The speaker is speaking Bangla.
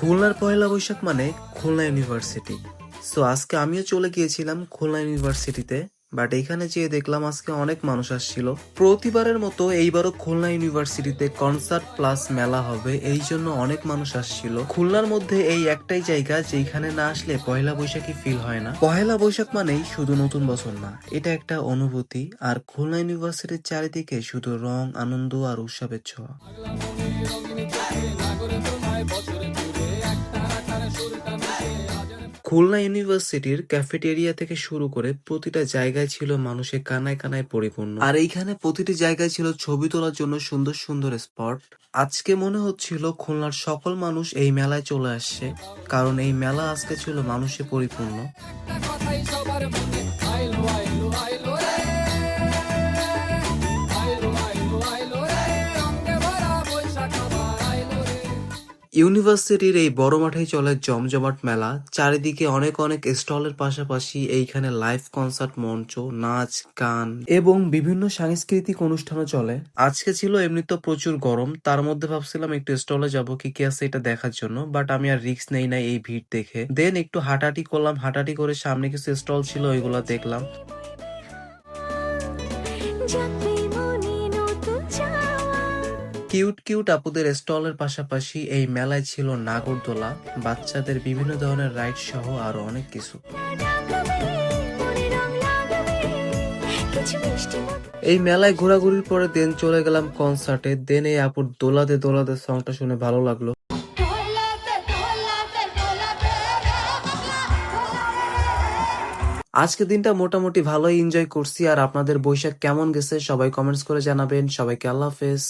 খুলনার পহেলা বৈশাখ মানে খুলনা ইউনিভার্সিটি। সো আজকে আমিও চলে গিয়েছিলাম খুলনা ইউনিভার্সিটিতে। বাট এখানে যেয়ে দেখলাম আজকে অনেক মানুষ আসছিল। প্রতিবারের মতো এইবারও খুলনা ইউনিভার্সিটিতে কনসার্ট প্লাস মেলা হবে, এই জন্য অনেক মানুষ আসছিল। খুলনার মধ্যে এই একটাই জায়গা যেখানে না আসলে পহেলা বৈশাখী ফিল হয় না। পহেলা বৈশাখ মানেই শুধু নতুন বছর না, এটা একটা অনুভূতি। আর খুলনা ইউনিভার্সিটির চারিদিকে শুধু রং, আনন্দ আর উৎসবের ছোঁয়া। খুলনা ইউনিভার্সিটির ক্যাফেটেরিয়া থেকে শুরু করে প্রতিটা জায়গায় ছিল মানুষে কানায় কানায় পরিপূর্ণ। আর এইখানে প্রতিটি জায়গায় ছিল ছবি তোলার জন্য সুন্দর সুন্দর স্পট। আজকে মনে হচ্ছিল খুলনার সকল মানুষ এই মেলায় চলে আসছে, কারণ এই মেলা আজকে ছিল মানুষে পরিপূর্ণ। ইউনিভার্সিটির এই বড় মাঠেই চলে জমজমাট মেলা। চারিদিকে অনেক অনেক স্টলের পাশাপাশি এইখানে লাইভ কনসার্ট মঞ্চ, নাচ, গান এবং বিভিন্ন সাংস্কৃতিক অনুষ্ঠানও চলে। আজকে ছিল এমনিতে প্রচুর গরম, তার মধ্যে ভাবছিলাম একটু স্টলে যাব কি কি আছে এটা দেখার জন্য, বাট আমি আর রিস্ক নেই না এই ভিড় দেখে। দেন একটু হাঁটাহাঁটি করলাম, হাঁটাহাঁটি করে সামনে কিছু স্টল ছিল ওইগুলো দেখলাম। কিউট কিউট আপুদের স্টলের পাশাপাশি এই মেলায় ছিল নাগরদোলা, বাচ্চাদের বিভিন্ন ধরনের রাইড সহ আরো অনেক কিছু। এই মেলায় ঘোরাঘুরির পরে দেন চলে গেলাম কনসার্টে। দেন এই আপুর দোলাতে দোলাতে সংটা শুনে ভালো লাগলো। আজকে দিনটা মোটামুটি ভালোই এনজয় করছি। আর আপনাদের বৈশাখ কেমন গেছে সবাই কমেন্টস করে জানাবেন। সবাইকে আল্লাহ হাফেজ।